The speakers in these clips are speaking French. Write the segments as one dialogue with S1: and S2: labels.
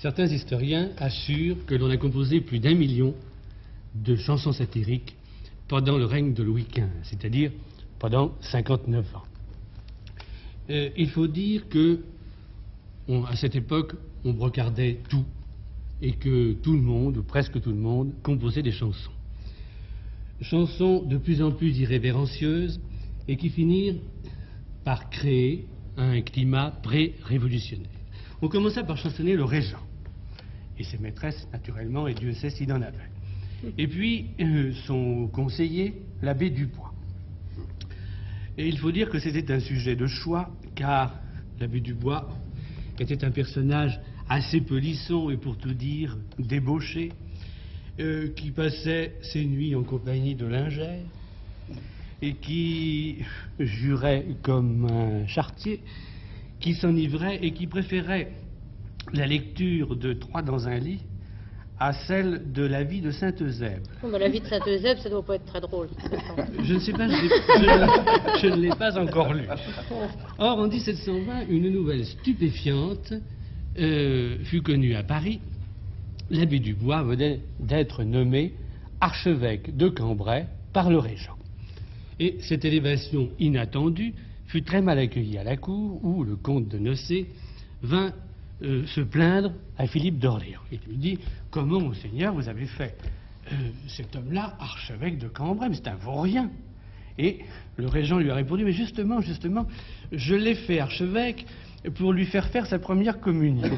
S1: certains historiens assurent que l'on a composé plus d'1 million de chansons satiriques pendant le règne de Louis XV, c'est-à-dire pendant 59 ans. Il faut dire que, à cette époque, on brocardait tout, et que tout le monde, ou presque tout le monde, composait des chansons. Chansons de plus en plus irrévérencieuses, et qui finirent par créer un climat pré-révolutionnaire. On commença par chansonner le régent, et ses maîtresses, naturellement, et Dieu sait s'il en avait. Et puis, son conseiller, l'abbé Dubois. Et il faut dire que c'était un sujet de choix, car l'abbé Dubois était un personnage assez polisson et pour tout dire débauché, qui passait ses nuits en compagnie de lingères et qui jurait comme un charretier, qui s'enivrait et qui préférait la lecture de Trois dans un lit à celle de la vie de Saint-Eusèbe.
S2: Oh, mais la vie de Saint-Eusèbe, ça doit pas être très drôle.
S1: Je ne sais pas, je ne l'ai pas encore lu. Or, en 1720, une nouvelle stupéfiante fut connue à Paris. L'abbé Dubois venait d'être nommé archevêque de Cambrai par le régent. Et cette élévation inattendue fut très mal accueillie à la cour, où le comte de Nocé vint se plaindre à Philippe d'Orléans. Il lui dit: comment, monseigneur, vous avez fait cet homme-là archevêque de Cambrai? Mais c'est un vaurien. Et le régent lui a répondu: mais justement, je l'ai fait archevêque pour lui faire faire sa première communion.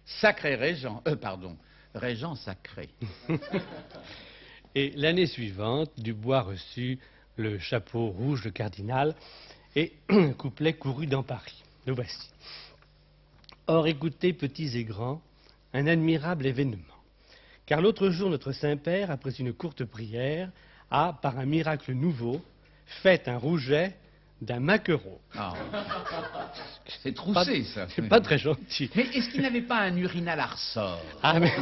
S3: Sacré régent, régent sacré.
S1: Et l'année suivante, Dubois reçut le chapeau rouge de cardinal et un couplet courut dans Paris. Le voici. Or, écoutez, petits et grands, un admirable événement. Car l'autre jour, notre Saint-Père, après une courte prière, a, par un miracle nouveau, fait un rouget d'un maquereau.
S3: Oh. C'est troussé, ça.
S1: C'est pas très gentil.
S3: Mais est-ce qu'il n'avait pas un urinal à ressort?
S1: Ah, mais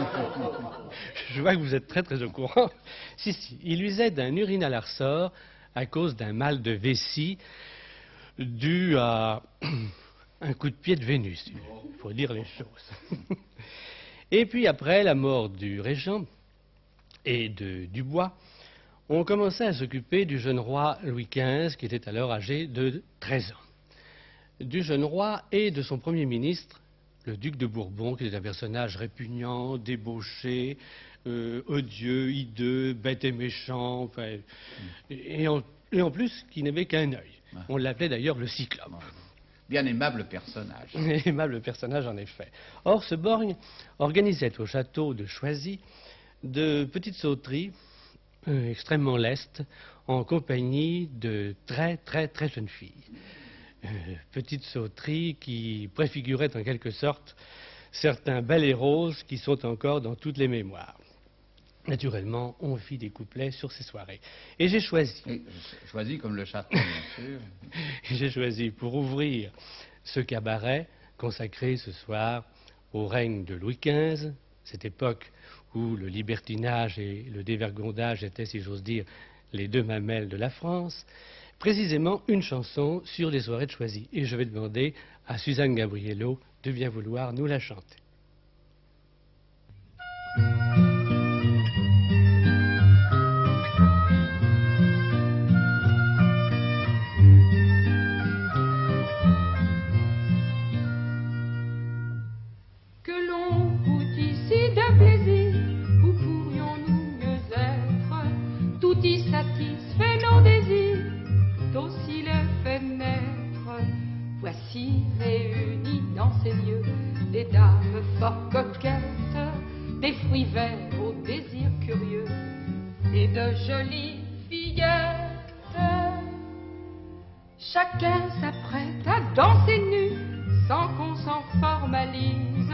S1: je vois que vous êtes très très au courant. Si, il usait d'un urinal à ressort à cause d'un mal de vessie dû à un coup de pied de Vénus. Il faut dire les choses. Et puis après la mort du régent et de Dubois, on commençait à s'occuper du jeune roi Louis XV, qui était alors âgé de 13 ans. Du jeune roi et de son premier ministre, le duc de Bourbon, qui était un personnage répugnant, débauché, odieux, hideux, bête et méchant, enfin, et en plus, qui n'avait qu'un œil. On l'appelait d'ailleurs le Cyclope.
S3: Bien aimable personnage.
S1: Aimable personnage, en effet. Or, ce borgne organisait au château de Choisy de petites sauteries extrêmement lestes, en compagnie de très jeunes filles. Petites sauteries qui préfiguraient en quelque sorte certains ballets roses qui sont encore dans toutes les mémoires. Naturellement, on fit des couplets sur ces soirées. Et j'ai choisi...
S3: Choisi comme le château, bien sûr.
S1: J'ai choisi pour ouvrir ce cabaret consacré ce soir au règne de Louis XV, cette époque où le libertinage et le dévergondage étaient, si j'ose dire, les deux mamelles de la France, précisément une chanson sur les soirées de Choisy. Et je vais demander à Suzanne Gabriello de bien vouloir nous la chanter.
S4: Satisfait nos désirs, d'aussi les fait naître. Voici réunis dans ces lieux des dames fort coquettes, des fruits verts aux désirs curieux et de jolies fillettes. Chacun s'apprête à danser nu sans qu'on s'en formalise,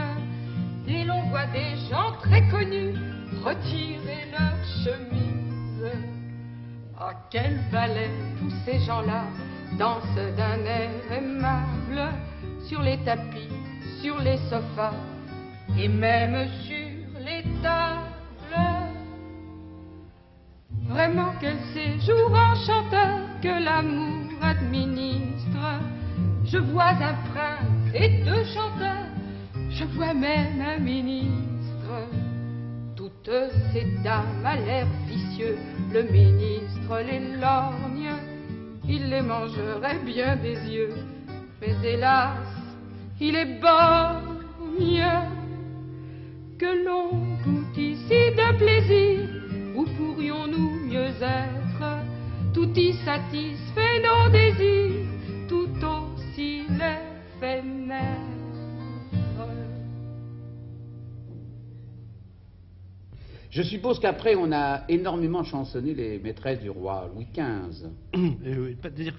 S4: et l'on voit des gens très connus retirer leurs chemises. Ah, quel ballet, tous ces gens-là dansent d'un air aimable sur les tapis, sur les sofas et même sur les tables. Vraiment quel séjour enchanteur que l'amour administre. Je vois un prince et deux chanteurs Je vois même un ministre. Toutes ces dames à l'air vicieux, le ministre les lorgne, il les mangerait bien des yeux. Mais hélas, il est borgne. Que l'on goûte ici de plaisir, où pourrions-nous mieux être? Tout y satisfait nos désirs, tout aussi les fait naître.
S3: Je suppose qu'après, on a énormément chansonné les maîtresses du roi Louis XV.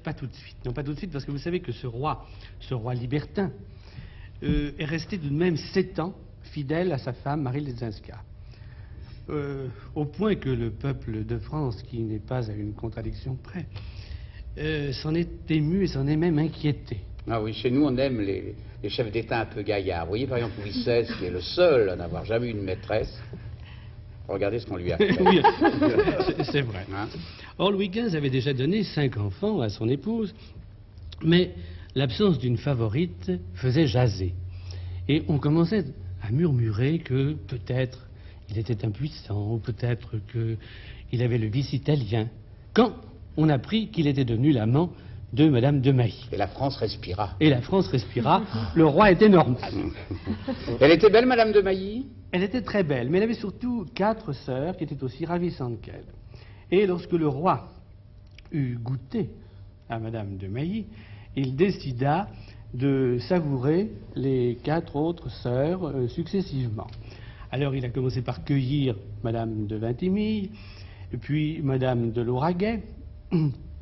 S1: Pas tout de suite. Non, pas tout de suite, parce que vous savez que ce roi libertin, est resté tout de même 7 ans fidèle à sa femme Marie Leczinska. Au point que le peuple de France, qui n'est pas à une contradiction près, s'en est ému et s'en est même inquiété.
S3: Ah oui, chez nous, on aime les chefs d'État un peu gaillards. Vous voyez, par exemple, Louis XVI, qui est le seul à n'avoir jamais eu une maîtresse. Regardez ce qu'on lui a fait.
S1: Oui, c'est vrai.
S3: Hein?
S1: Or, Louis XV avait déjà donné 5 enfants à son épouse, mais l'absence d'une favorite faisait jaser. Et on commençait à murmurer que peut-être il était impuissant, ou peut-être qu'il avait le vice italien, quand on apprit qu'il était devenu l'amant de Madame de Mailly.
S3: Et la France respira.
S1: Et la France respira, le roi était normal.
S3: Elle était belle, Madame de Mailly?
S1: Elle était très belle, mais elle avait surtout 4 sœurs qui étaient aussi ravissantes qu'elle. Et lorsque le roi eut goûté à Madame de Mailly, il décida de savourer les 4 autres sœurs successivement. Alors il a commencé par cueillir Madame de Vintimille, puis Madame de Lauraguais.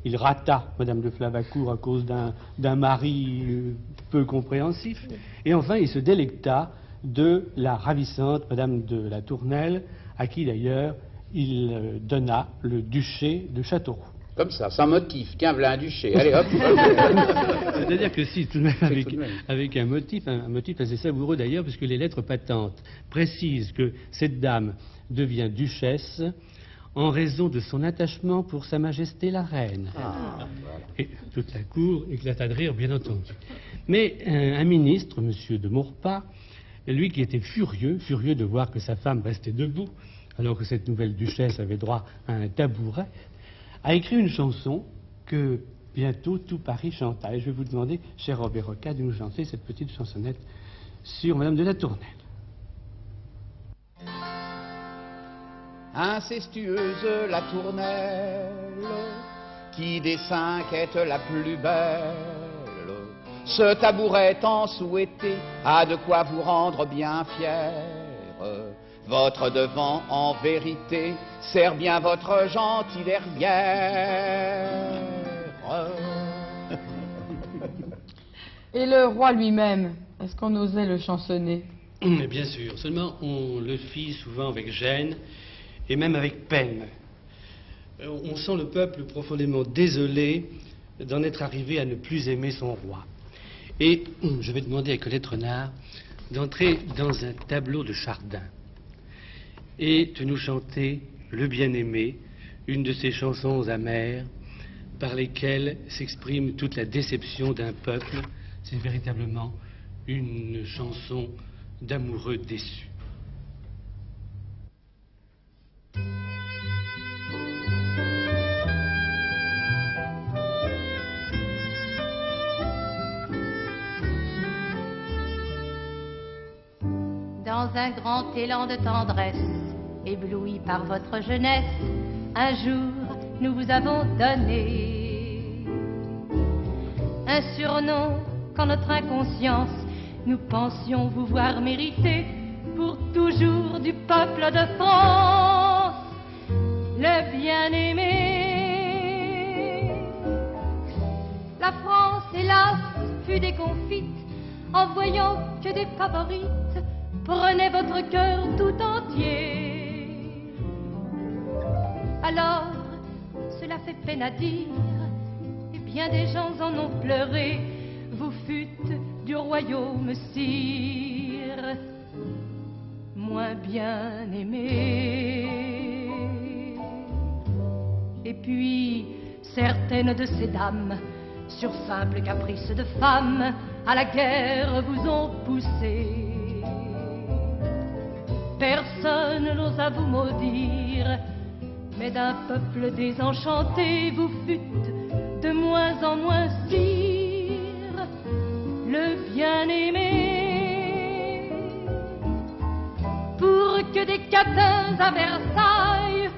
S1: Il rata Madame de Flavacourt à cause d'un mari peu compréhensif. Et enfin, il se délecta de la ravissante Madame de la Tournelle, à qui d'ailleurs il donna le duché de Châteauroux.
S3: Comme ça, sans motif. Tiens, voilà un duché. Allez, hop.
S1: C'est-à-dire que si, tout de même, avec un motif assez savoureux d'ailleurs, puisque les lettres patentes précisent que cette dame devient duchesse en raison de son attachement pour Sa Majesté la Reine.
S3: Voilà.
S1: Et toute la cour éclata de rire, bien entendu. Mais un ministre, M. de Maurepas, lui qui était furieux de voir que sa femme restait debout, alors que cette nouvelle duchesse avait droit à un tabouret, a écrit une chanson que bientôt tout Paris chanta. Et je vais vous demander, cher Robert Roca, de nous chanter cette petite chansonnette sur Madame de la Tournelle.
S3: Incestueuse la Tournelle, qui des 5 est la plus belle. Ce tabouret tant souhaité a de quoi vous rendre bien fier. Votre devant, en vérité, sert bien votre gentil derrière.
S4: Et le roi lui-même, est-ce qu'on osait le chansonner?
S1: Bien sûr, seulement on le fit souvent avec gêne et même avec peine. On sent le peuple profondément désolé d'en être arrivé à ne plus aimer son roi. Et je vais demander à Colette Renard d'entrer dans un tableau de Chardin et de nous chanter Le Bien-Aimé, une de ces chansons amères par lesquelles s'exprime toute la déception d'un peuple. C'est véritablement une chanson d'amoureux déçus.
S2: Dans un grand élan de tendresse, ébloui par votre jeunesse, un jour nous vous avons donné un surnom qu'en notre inconscience nous pensions vous voir mériter pour toujours du peuple de France, le bien-aimé. La France, hélas, fut déconfite en voyant que des favorites prenez votre cœur tout entier. Alors, cela fait peine à dire, et bien des gens en ont pleuré. Vous fûtes du royaume, sire, moins bien aimé. Et puis, certaines de ces dames, sur simple caprice de femme, à la guerre vous ont poussé. personne n'osa vous maudire, mais d'un peuple désenchanté, vous fûtes de moins en moins sire, le bien-aimé. Pour que des catins à Versailles,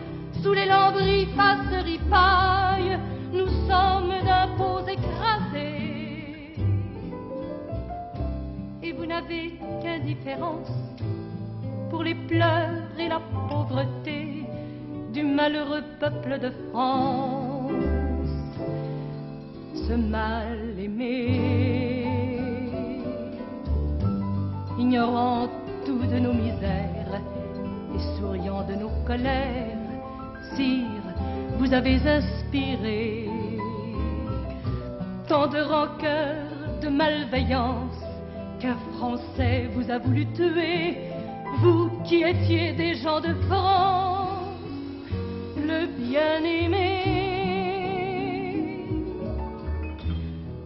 S2: sous les lambris fassent ripaille, nous sommes d'impôts écrasés. Et vous n'avez qu'indifférence pour les pleurs et la pauvreté du malheureux peuple de France, ce mal-aimé. Ignorant tout de nos misères et souriant de nos colères, sire, vous avez inspiré tant de rancœur, de malveillance, qu'un Français vous a voulu tuer, vous qui étiez des gens de France, le bien-aimé.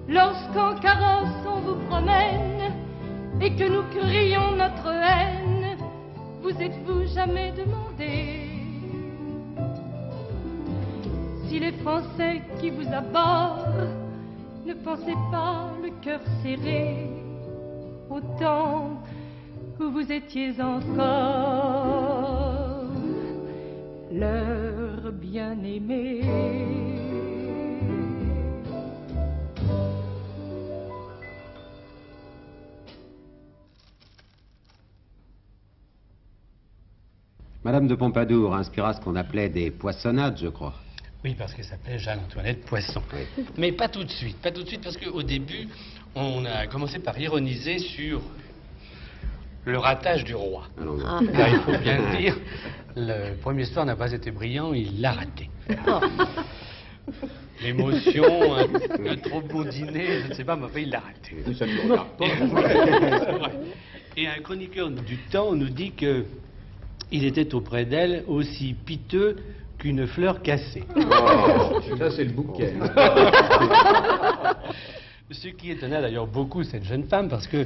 S2: Lorsqu'en carrosse on vous promène et que nous crions notre haine, vous êtes-vous jamais demandé si les Français qui vous abordent ne pensaient pas le cœur serré au temps où vous étiez encore leur bien-aimé?
S5: Madame de Pompadour inspira ce qu'on appelait des poissonnades, je crois.
S1: Oui, parce qu'elle s'appelait Jeanne-Antoinette Poisson.
S5: Oui.
S1: Mais pas tout de suite, parce qu'au début, on a commencé par ironiser sur le ratage du roi.
S5: Allons-y.
S1: Car il faut bien le dire, le premier soir n'a pas été brillant, il l'a raté. L'émotion, un trop bon dîner, je ne sais pas, mais enfin, il l'a raté.
S3: Ça ne nous regarde pas.
S1: Et un chroniqueur du temps nous dit que il était auprès d'elle aussi piteux qu'une fleur cassée.
S3: Oh, ça, c'est le bouquet.
S1: Ce qui étonna d'ailleurs beaucoup cette jeune femme, parce que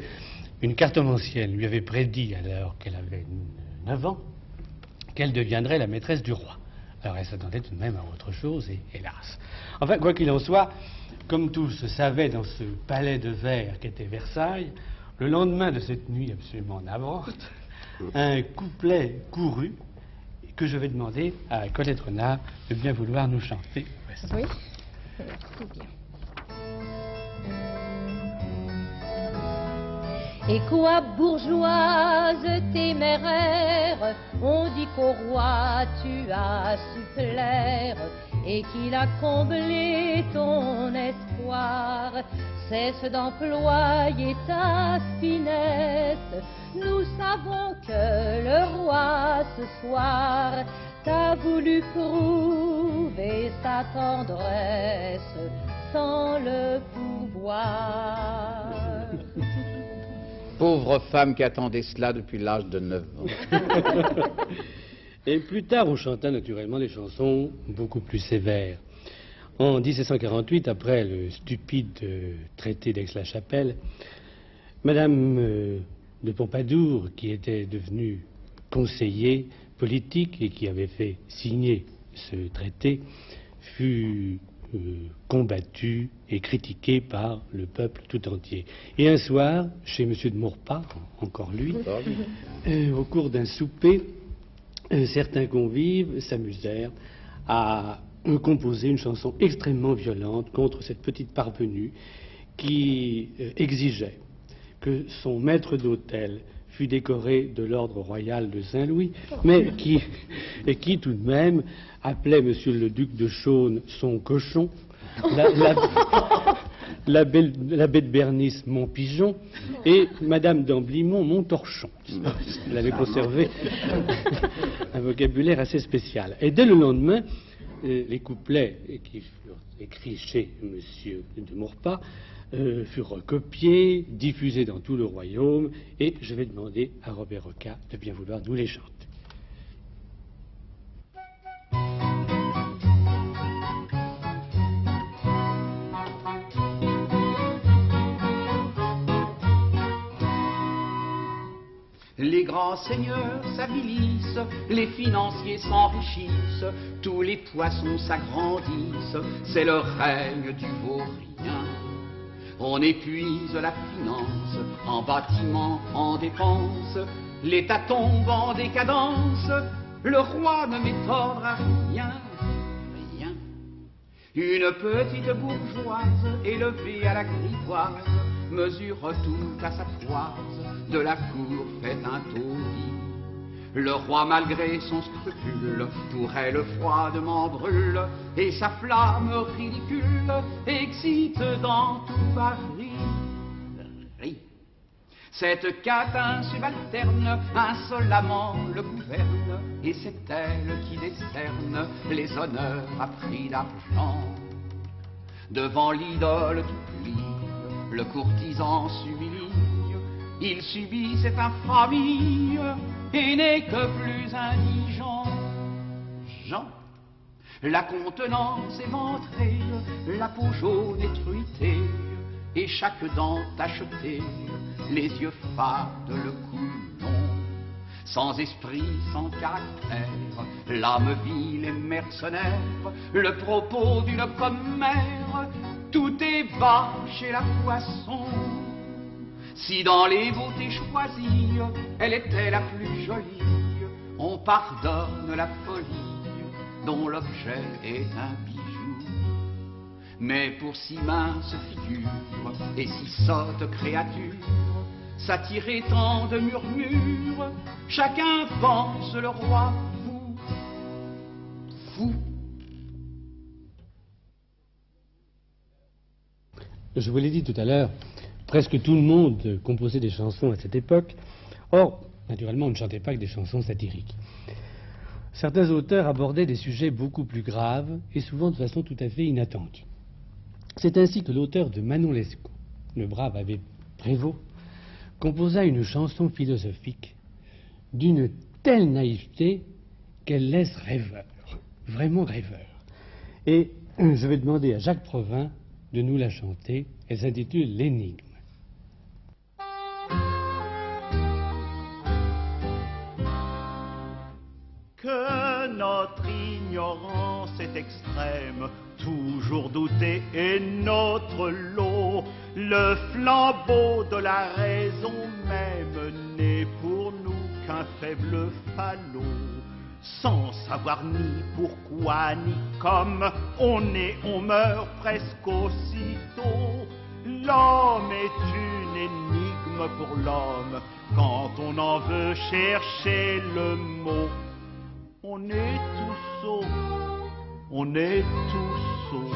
S1: une cartomancienne lui avait prédit, alors qu'elle avait 9 ans, qu'elle deviendrait la maîtresse du roi. Alors elle s'attendait tout de même à autre chose, et hélas. Enfin, quoi qu'il en soit, comme tout se savait dans ce palais de verre qu'était Versailles, le lendemain de cette nuit absolument navrante, un couplet courut que je vais demander à Colette Renard de bien vouloir nous chanter.
S6: Oui, c'est bien.
S2: Et quoi, bourgeoise téméraire, on dit qu'au roi tu as su plaire et qu'il a comblé ton espoir. Cesse d'employer ta finesse, nous savons que le roi ce soir t'a voulu prouver sa tendresse sans le pouvoir.
S3: Pauvre femme qui attendait cela depuis l'âge de 9 ans.
S1: Et plus tard, on chanta naturellement des chansons beaucoup plus sévères. En 1748, après le stupide traité d'Aix-la-Chapelle, Madame de Pompadour, qui était devenue conseiller politique et qui avait fait signer ce traité, fut combattue et critiquée par le peuple tout entier. Et un soir, chez M. de Maurepas, encore lui, au cours d'un souper, certains convives s'amusèrent à composer une chanson extrêmement violente contre cette petite parvenue qui exigeait que son maître d'hôtel fût décoré de l'ordre royal de Saint-Louis, mais qui tout de même appelait Monsieur le duc de Chaulnes son cochon, l'abbé de Bernis mon pigeon et Madame d'Amblimont mon torchon. Elle avait conservé un vocabulaire assez spécial. Et dès le lendemain, les couplets qui furent écrits chez Monsieur de Maurepas furent recopiés, diffusés dans tout le royaume, et je vais demander à Robert Roca de bien vouloir nous les chanter.
S3: Les grands seigneurs s'avilissent, les financiers s'enrichissent, tous les poissons s'agrandissent, c'est le règne du vaurien. On épuise la finance, en bâtiments, en dépenses, l'État tombe en décadence, le roi ne m'étonnera rien, rien. Une petite bourgeoise élevée à la grivoise mesure tout à sa toise, de la cour fait un taudis. Le roi, malgré son scrupule, pour elle froidement brûle, et sa flamme ridicule excite dans tout Paris. Cette catin subalterne insolemment le gouverne, et c'est elle qui décerne les honneurs à prix d'argent. Devant l'idole tout plie, le courtisan s'humilie, il subit cette infamie et n'est que plus indigent. Jean, la contenance éventrée, la peau jaune et truitée, et chaque dent tachetée, les yeux fades, le cou long, sans esprit, sans caractère, l'âme vile et mercenaire, le propos d'une commère, tout est bas chez la poisson. Si dans les beautés choisies, elle était la plus jolie, on pardonne la folie dont l'objet est un bijou. Mais pour si mince figure et si sotte créature, s'attirer tant de murmures, chacun pense le roi fou, fou.
S1: Je vous l'ai dit tout à l'heure, presque tout le monde composait des chansons à cette époque. Or, naturellement, on ne chantait pas que des chansons satiriques. Certains auteurs abordaient des sujets beaucoup plus graves et souvent de façon tout à fait inattendue. C'est ainsi que l'auteur de Manon Lescaut, le brave abbé Prévost, composa une chanson philosophique d'une telle naïveté qu'elle laisse rêveur, vraiment rêveur. Et je vais demander à Jacques Provins de nous la chanter. Elle s'intitule L'énigme.
S7: Que notre ignorance est extrême, toujours douter est notre lot. Le flambeau de la raison même n'est pour nous qu'un faible falot. Sans savoir ni pourquoi ni comme, on naît, on meurt presque aussitôt. L'homme est une énigme pour l'homme, quand on en veut chercher le mot. On est tous sots, on est tous sots.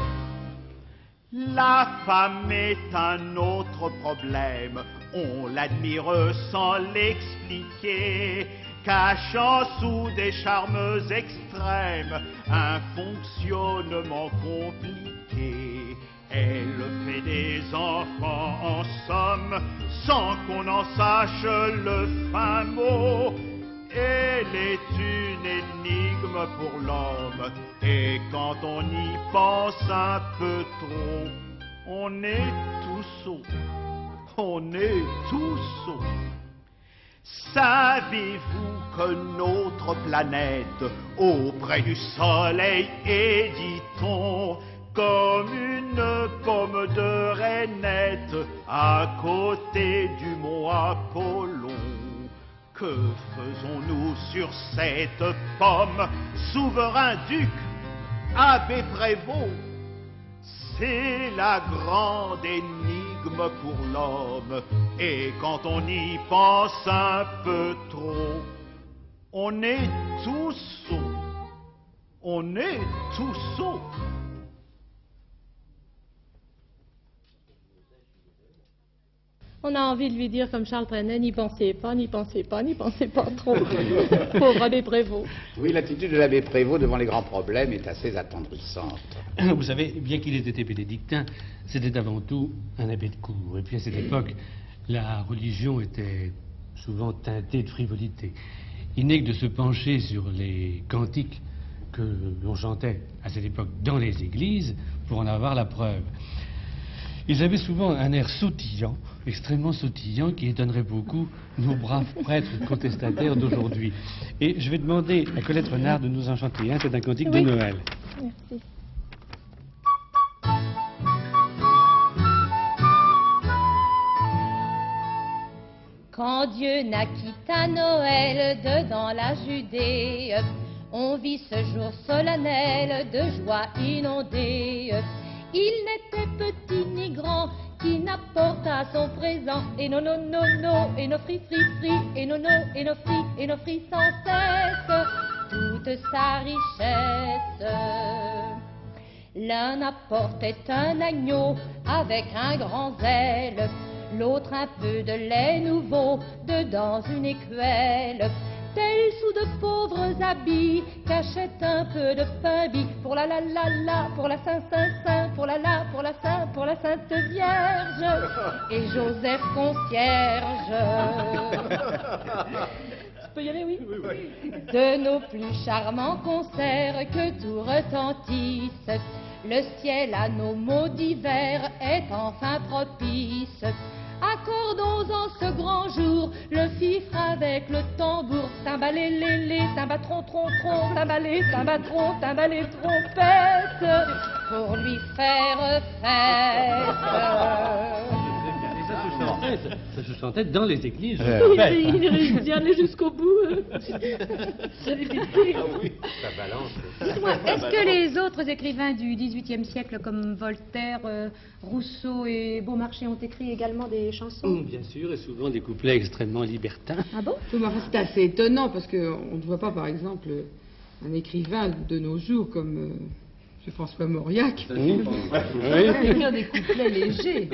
S7: La femme est un autre problème, on l'admire sans l'expliquer, cachant sous des charmes extrêmes un fonctionnement compliqué. Elle fait des enfants en somme, sans qu'on en sache le fin mot. Elle est une énigme pour l'homme, et quand on y pense un peu trop, on est tous sots, on est tous sots. Savez-vous que notre planète, auprès du soleil, est, dit-on, comme une pomme de rainette à côté du mont Apollon? Que faisons-nous sur cette pomme, souverain duc, abbé Prévost? C'est la grande énigme pour l'homme, et quand on y pense un peu trop, on est tous sots, on est tous sots.
S6: On a envie de lui dire comme Charles Trenet, n'y pensez pas, n'y pensez pas, n'y pensez pas trop. Pauvre abbé Prévost.
S3: Oui, l'attitude de l'abbé Prévost devant les grands problèmes est assez attendrissante.
S1: Vous savez, bien qu'il ait été bénédictin, c'était avant tout un abbé de cour. Et puis à cette époque, la religion était souvent teintée de frivolité. Il n'est que de se pencher sur les cantiques que l'on chantait à cette époque dans les églises pour en avoir la preuve. Ils avaient souvent un air sautillant, extrêmement sautillant, qui étonnerait beaucoup nos braves prêtres contestataires d'aujourd'hui. Et je vais demander à Colette Renard de nous en chanter un, c'est un cantique de Noël.
S6: Merci.
S2: Quand Dieu naquit à Noël dedans la Judée, on vit ce jour solennel de joie inondée. Il n'était petit ni grand qui n'apporta son présent. Et non, non, non, non, et nos fris, fris, fris, et nos non, et nos fris sans cesse, toute sa richesse. L'un apportait un agneau avec un grand zèle, l'autre un peu de lait nouveau dedans une écuelle. Tels sous de pauvres habits qu'achètent un peu de pain bis pour la, pour la Saint, pour la Sainte Vierge et Joseph concierge. Je peux y aller, oui? De nos plus charmants concerts que tout retentisse, le ciel à nos mots divers est enfin propice. Accordons en ce grand jour le fifre avec le tambour. Timbalé, lélé, timbatron, tron, tron, timbalé, timbatron, timbalé, trompette, pour lui faire fête.
S1: Ça se chantait dans les églises.
S6: Il réussit d'y aller jusqu'au bout.
S5: Ça balance.
S8: Est-ce que les autres écrivains du XVIIIe siècle, comme Voltaire, Rousseau et Beaumarchais, ont écrit également des chansons?
S1: Bien sûr, et souvent des couplets extrêmement libertins.
S8: Ah bon?
S4: C'est assez étonnant parce qu'on ne voit pas, par exemple, un écrivain de nos jours comme M. François Mauriac écrire des couplets légers.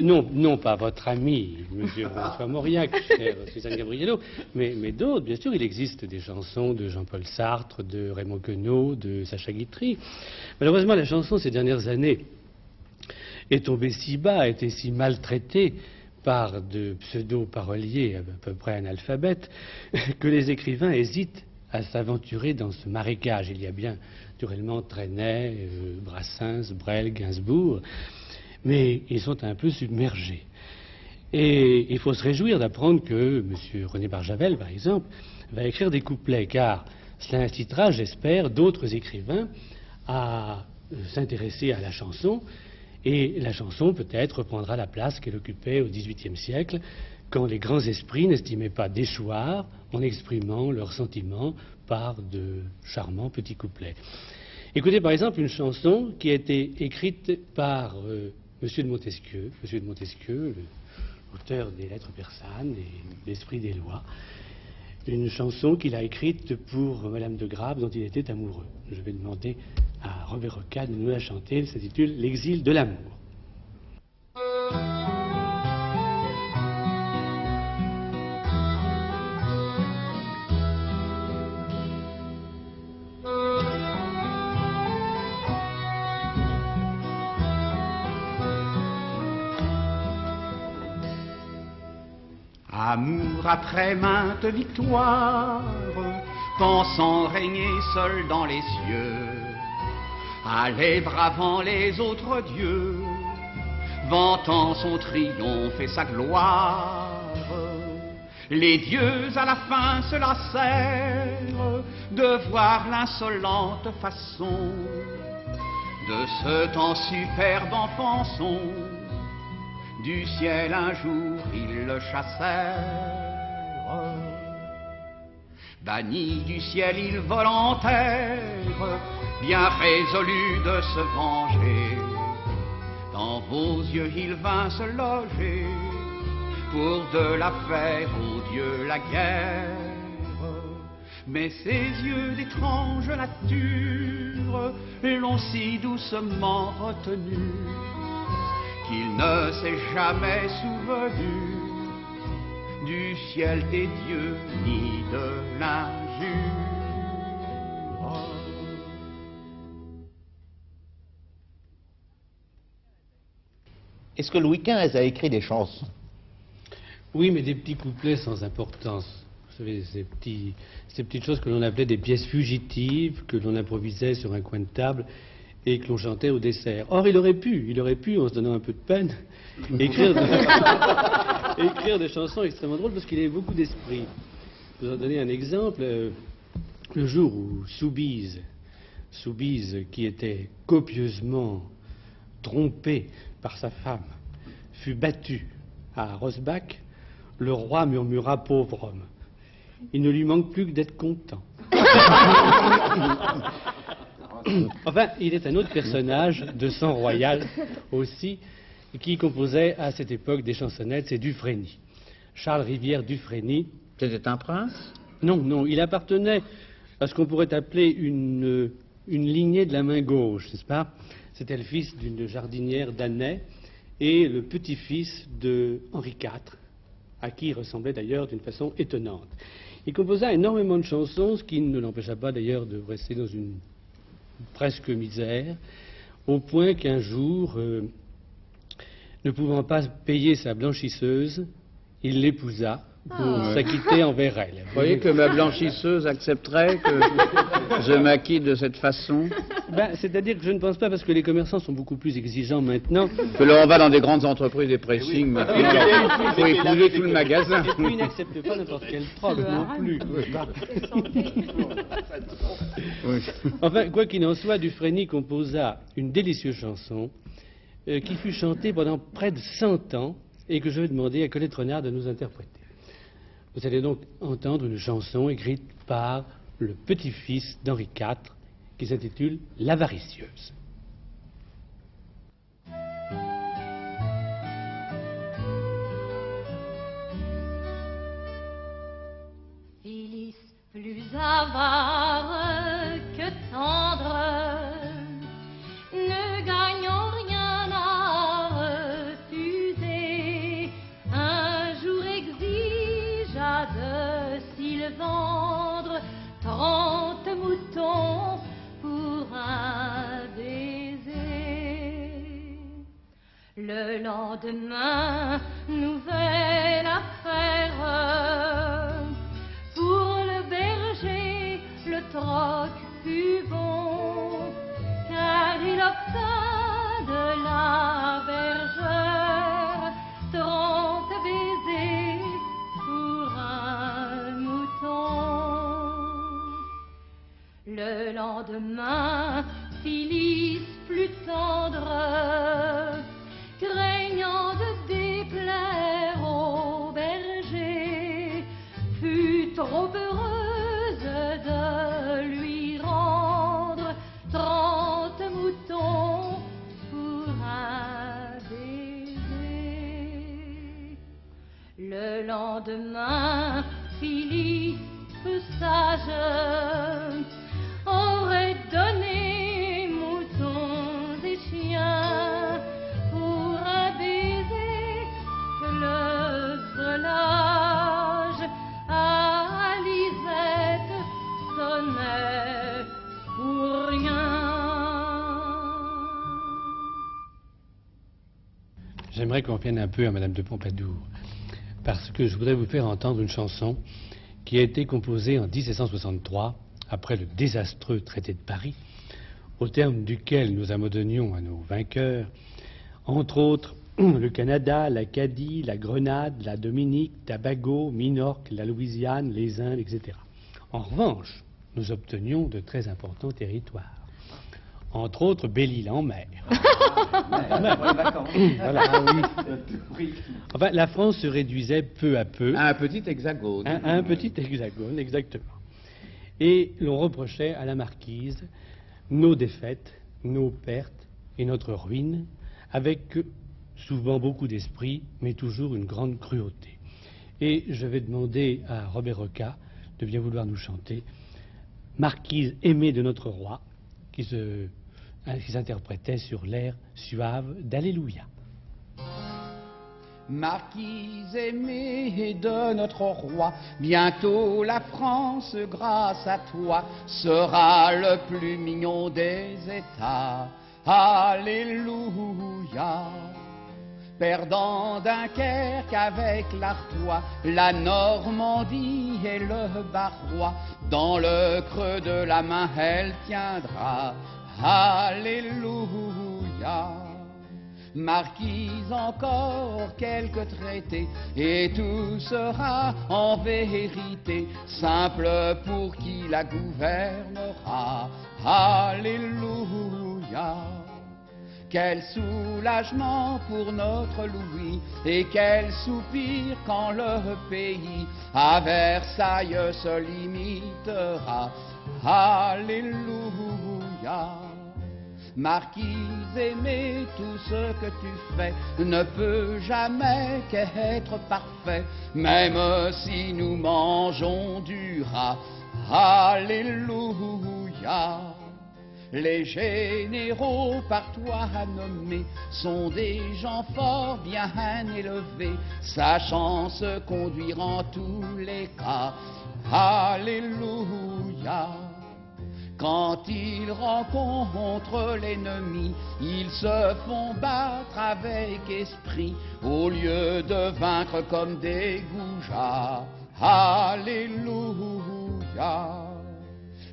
S1: Non, pas votre ami, monsieur François Mauriac, chère Suzanne Gabriello, mais d'autres. Bien sûr, il existe des chansons de Jean-Paul Sartre, de Raymond Queneau, de Sacha Guitry. Malheureusement, la chanson, ces dernières années, est tombée si bas, a été si maltraitée par de pseudo-paroliers à peu près analphabètes, que les écrivains hésitent à s'aventurer dans ce marécage. Il y a bien, naturellement, Trenet, Brassens, Brel, Gainsbourg, mais ils sont un peu submergés. Et il faut se réjouir d'apprendre que M. René Barjavel, par exemple, va écrire des couplets, car cela incitera, j'espère, d'autres écrivains à s'intéresser à la chanson, et la chanson peut-être reprendra la place qu'elle occupait au XVIIIe siècle, quand les grands esprits n'estimaient pas déchoir en exprimant leurs sentiments par de charmants petits couplets. Écoutez par exemple une chanson qui a été écrite par Monsieur de Montesquieu, l'auteur des Lettres persanes et l'Esprit des lois, une chanson qu'il a écrite pour Madame de Grave dont il était amoureux. Je vais demander à Robert Roca de nous la chanter. Elle s'intitule L'exil de l'amour.
S3: Amour après maintes victoires, pensant régner seul dans les cieux, allait bravant les autres dieux, vantant son triomphe et sa gloire. Les dieux à la fin se lassèrent de voir l'insolente façon de ce temps superbe enfant. Du ciel un jour ils le chassèrent. Bannis du ciel ils volontaires, bien résolus de se venger. Dans vos yeux il vint se loger, pour de la faire aux dieux la guerre. Mais ses yeux d'étrange nature l'ont si doucement retenu, qu'il ne s'est jamais souvenu du ciel des dieux ni de l'injure.
S9: Est-ce que Louis XV a écrit des chansons?
S1: Oui, mais des petits couplets sans importance. Vous savez, ces petites choses que l'on appelait des pièces fugitives, que l'on improvisait sur un coin de table et que l'on chantait au dessert. Or, il aurait pu, en se donnant un peu de peine, écrire des chansons extrêmement drôles parce qu'il avait beaucoup d'esprit. Je vais vous en donner un exemple. Le jour où Soubise, qui était copieusement trompé par sa femme, fut battu à Rosbach, le roi murmura « Pauvre homme, il ne lui manque plus que d'être content ». Enfin, il est un autre personnage de sang royal aussi, qui composait à cette époque des chansonnettes, c'est Dufresne. Charles Rivière Dufresne.
S3: C'était un prince?
S1: Non, il appartenait à ce qu'on pourrait appeler une lignée de la main gauche, n'est-ce pas? C'était le fils d'une jardinière d'Annay et le petit-fils de Henri IV, à qui il ressemblait d'ailleurs d'une façon étonnante. Il composa énormément de chansons, ce qui ne l'empêcha pas d'ailleurs de rester dans une presque misère, au point qu'un jour, ne pouvant pas payer sa blanchisseuse, il l'épousa pour s'acquitter envers elle.
S3: Vous croyez que ma blanchisseuse accepterait que je m'acquitte de cette façon?
S1: C'est-à-dire que je ne pense pas, parce que les commerçants sont beaucoup plus exigeants maintenant.
S3: Que là, on va dans des grandes entreprises des pressings, maintenant, il faut épouser tout le magasin.
S1: Et puis, ils n'acceptent pas n'importe quel propre non plus. Enfin, quoi qu'il en soit, Dufresne composa une délicieuse chanson qui fut chantée pendant près de 100 ans et que je vais demander à Colette Renard de nous interpréter. Vous allez donc entendre une chanson écrite par le petit-fils d'Henri IV qui s'intitule « L'avaricieuse ».
S2: Phyllis, plus avare que tendre, ne gagnant rien à refuser, un jour exigea de s'il vendre 30 moutons pour un baiser. Le lendemain, nouvelle affaire, pour le berger, le troc fut bon, car il obtint de la bergère 30 baisers pour un mouton. Le lendemain, Phyllis, plus tendre, craignant de déplaire au berger, fut trop heureuse de lui rendre 30 moutons pour un baiser. Le lendemain, Phyllis, peu sage, aurait donné moutons et chiens pour un baiser. Le volage à Lisette sonnait pour rien.
S1: J'aimerais qu'on revienne un peu à Madame de Pompadour, parce que je voudrais vous faire entendre une chanson qui a été composée en 1763, après le désastreux traité de Paris, au terme duquel nous abandonnions à nos vainqueurs, entre autres, le Canada, l'Acadie, la Grenade, la Dominique, Tabago, Minorque, la Louisiane, les Indes, etc. En revanche, nous obtenions de très importants territoires. Entre autres, Belle-Île-en-Mer. Voilà. Enfin, la France se réduisait peu à peu
S3: à un petit hexagone.
S1: À un petit hexagone, exactement. Et l'on reprochait à la marquise nos défaites, nos pertes et notre ruine, avec souvent beaucoup d'esprit, mais toujours une grande cruauté. Et je vais demander à Robert Roca de bien vouloir nous chanter Marquise aimée de notre roi, qui s'interprétait sur l'air suave d'Alléluia.
S3: Marquise aimée de notre roi, bientôt la France, grâce à toi, sera le plus mignon des États. Alléluia. Perdant Dunkerque avec l'Artois, la Normandie et le Barrois, dans le creux de la main elle tiendra. Alléluia. Marquise encore quelques traités, et tout sera en vérité simple pour qui la gouvernera. Alléluia. Quel soulagement pour notre Louis, et quel soupir quand le pays à Versailles se limitera. Alléluia. Marquise aimée, tout ce que tu fais ne peut jamais qu'être parfait, même si nous mangeons du rat. Alléluia. Les généraux par toi nommés sont des gens fort bien élevés, sachant se conduire en tous les cas. Alléluia. Quand ils rencontrent l'ennemi, ils se font battre avec esprit, au lieu de vaincre comme des goujats. Alléluia.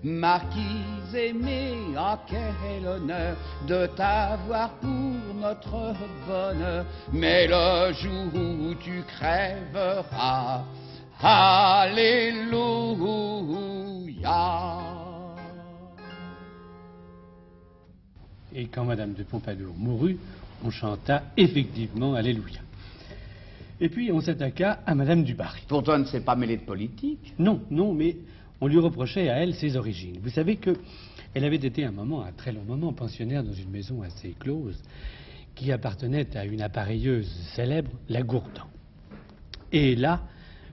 S3: Marquise aimée, ah quel honneur de t'avoir pour notre bonheur, mais le jour où tu crèveras, Alléluia.
S1: Et quand Madame de Pompadour mourut, on chanta effectivement Alléluia. Et puis on s'attaqua à Madame du Barry.
S3: Pourtant, elle ne s'est pas mêlée de politique.
S1: Non, non, mais on lui reprochait à elle ses origines. Vous savez qu'elle avait été un très long moment, pensionnaire dans une maison assez close, qui appartenait à une appareilleuse célèbre, la Gourdon. Et là,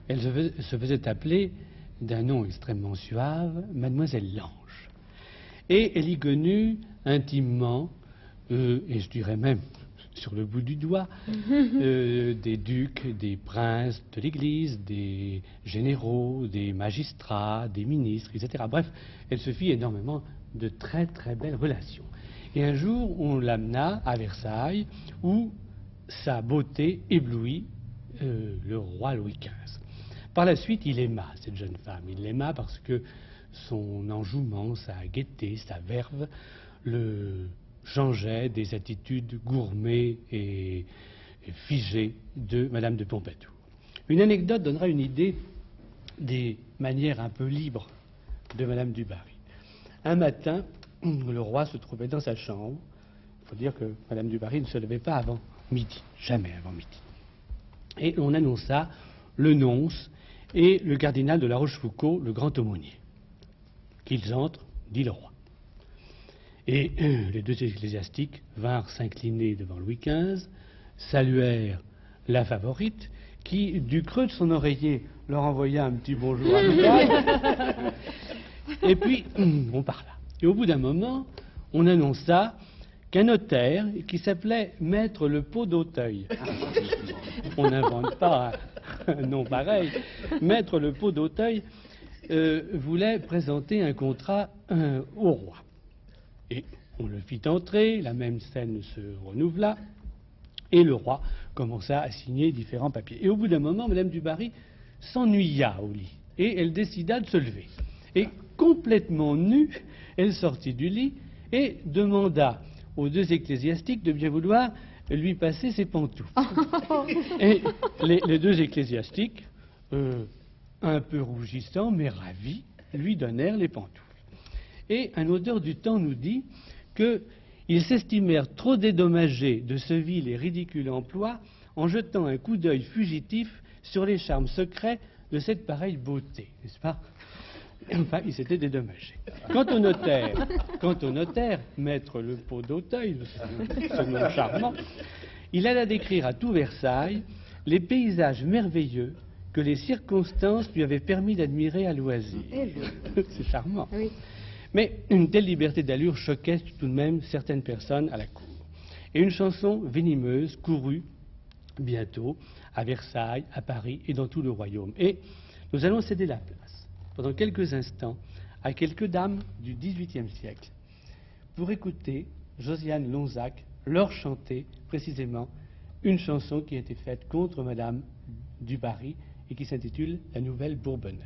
S1: elle se faisait appeler, d'un nom extrêmement suave, Mademoiselle Lange. Et elle y connut intimement, et je dirais même sur le bout du doigt, des ducs, des princes de l'Église, des généraux, des magistrats, des ministres, etc. Bref, elle se fit énormément de très très belles relations. Et un jour, on l'amena à Versailles, où sa beauté éblouit le roi Louis XV. Par la suite, il aima cette jeune femme. Il l'aima parce que son enjouement, sa gaieté, sa verve le changeait des attitudes gourmées et figées de Madame de Pompadour. Une anecdote donnera une idée des manières un peu libres de Madame du Barry. Un matin, le roi se trouvait dans sa chambre. Il faut dire que Madame du Barry ne se levait pas avant midi, jamais avant midi. Et on annonça le nonce et le cardinal de la Rochefoucauld, le grand aumônier. Qu'ils entrent, dit le roi. Et les deux ecclésiastiques vinrent s'incliner devant Louis XV, saluèrent la favorite, qui, du creux de son oreiller, leur envoya un petit bonjour amical. Et puis, on parla. Et au bout d'un moment, on annonça qu'un notaire, qui s'appelait Maître Le Pot d'Auteuil, on n'invente pas un nom pareil, Maître Le Pot d'Auteuil, voulait présenter un contrat au roi. Et on le fit entrer, la même scène se renouvela, et le roi commença à signer différents papiers. Et au bout d'un moment, Madame du Barry s'ennuya au lit, et elle décida de se lever. Et complètement nue, elle sortit du lit et demanda aux deux ecclésiastiques de bien vouloir lui passer ses pantoufles. Et les deux ecclésiastiques, un peu rougissants mais ravis, lui donnèrent les pantoufles. Et un auteur du temps nous dit qu'ils s'estimèrent trop dédommagés de ce vil et ridicule emploi en jetant un coup d'œil fugitif sur les charmes secrets de cette pareille beauté, n'est-ce pas? Enfin, il s'était dédommagé. Quant au notaire, Maître Le Pot d'Auteuil, ce nom charmant, il alla décrire à tout Versailles les paysages merveilleux que les circonstances lui avaient permis d'admirer à loisir. C'est charmant. Oui. Mais une telle liberté d'allure choquait tout de même certaines personnes à la cour. Et une chanson venimeuse courut bientôt à Versailles, à Paris et dans tout le royaume. Et nous allons céder la place, pendant quelques instants, à quelques dames du XVIIIe siècle, pour écouter Josiane Lonzac leur chanter précisément une chanson qui a été faite contre Madame du Barry et qui s'intitule La Nouvelle Bourbonnaise.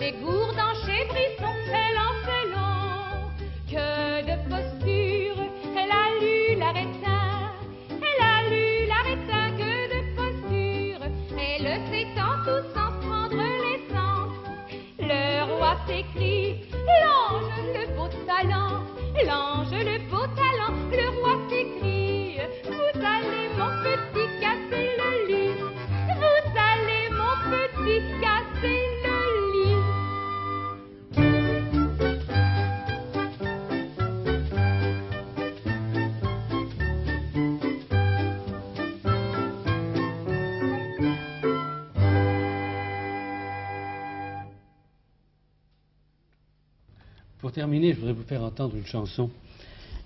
S8: chez Gourdin, chez Brisson, c'est lent, que de posture, elle a lu l'arétin, que de posture, elle s'étend tout sans prendre l'essence. Le roi s'écrie, l'ange, le beau talent, l'ange, le beau talent, le roi s'écrie, vous allez mon petit casser le lit, vous allez mon petit casser le lit.
S1: Pour terminer, je voudrais vous faire entendre une chanson,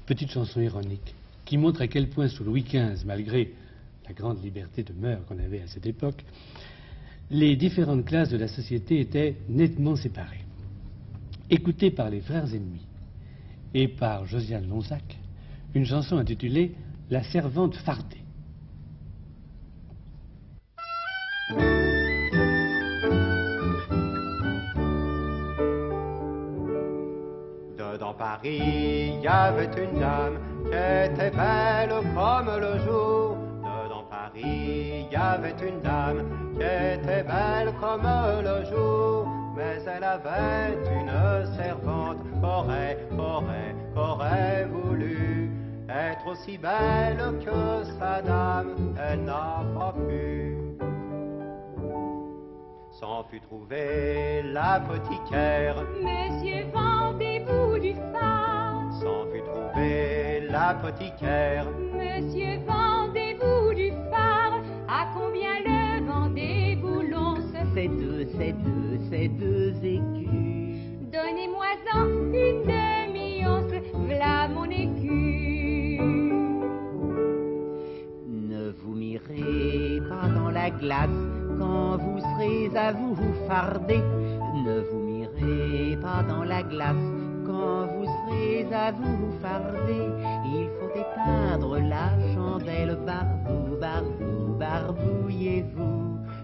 S1: petite chanson ironique, qui montre à quel point sous Louis XV, malgré la grande liberté de mœurs qu'on avait à cette époque, les différentes classes de la société étaient nettement séparées. Écoutée par les frères ennemis et par Josiane Lonzac, une chanson intitulée « La servante fardée ».
S10: Dans Paris, il y avait une dame qui était belle comme le jour. Dans Paris, il y avait une dame qui était belle comme le jour. Mais elle avait une servante qu'aurait voulu être aussi belle que sa dame. Elle n'a pas pu. S'en fut trouver l'apothicaire.
S8: Monsieur, vendez-vous du phare.
S10: S'en fut trouver l'apothicaire.
S8: Monsieur, vendez-vous du phare. À combien le vendez-vous l'once?
S11: C'est deux écus.
S8: Donnez-moi-en une demi-once, v'là mon écu.
S11: Ne vous mirez pas dans la glace quand vous serez à vous farder. Ne vous mirez pas dans la glace quand vous serez à vous farder. Il faut éteindre la chandelle, barbouillez-vous.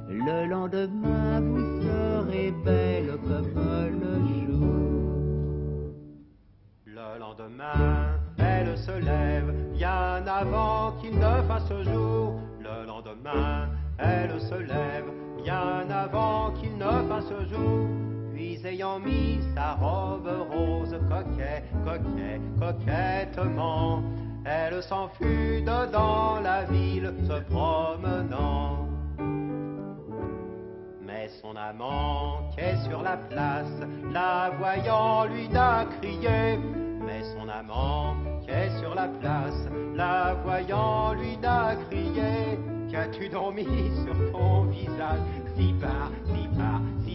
S11: Le lendemain vous serez belle comme le jour.
S10: Le lendemain, elle se lève bien avant qu'il ne fasse jour. Le lendemain, elle se lève bien avant qu'il ne fasse jour. Puis ayant mis sa robe rose, coquettement, elle s'enfuit dans la ville se promenant. Mais son amant qui est sur la place, la voyant lui n'a crié. Mais son amant qui est sur la place, la voyant lui n'a crié. Qu'as-tu donc mis sur ton visage, si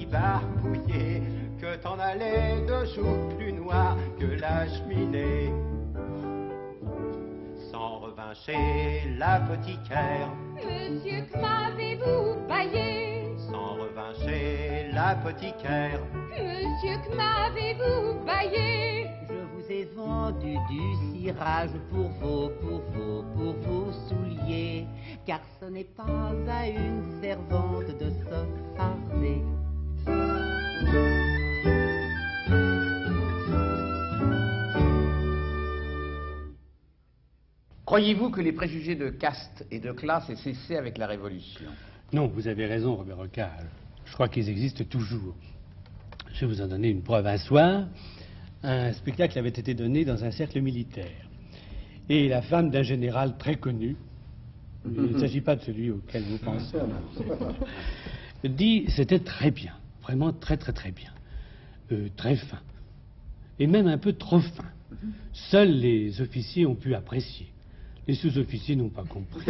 S10: barbouillé, que t'en allais de jour plus noir que la cheminée? S'en revint chez l'apothicaire.
S8: Monsieur, que m'avez-vous baillé?
S10: S'en revint chez l'apothicaire.
S8: Monsieur, que m'avez-vous baillé?
S11: Je vous ai vendu du cirage pour vos souliers, car ce n'est pas à une servante de se farder.
S3: Croyez-vous que les préjugés de caste et de classe aient cessé avec la Révolution?
S1: Non, vous avez raison, Robert Rocaille. Je crois qu'ils existent toujours. Je vais vous en donner une preuve. Un soir, un spectacle avait été donné dans un cercle militaire. Et la femme d'un général très connu, il ne s'agit pas de celui auquel vous pensez, dit c'était très bien, vraiment très bien, très fin, et même un peu trop fin. Seuls les officiers ont pu apprécier. Les sous-officiers n'ont pas compris.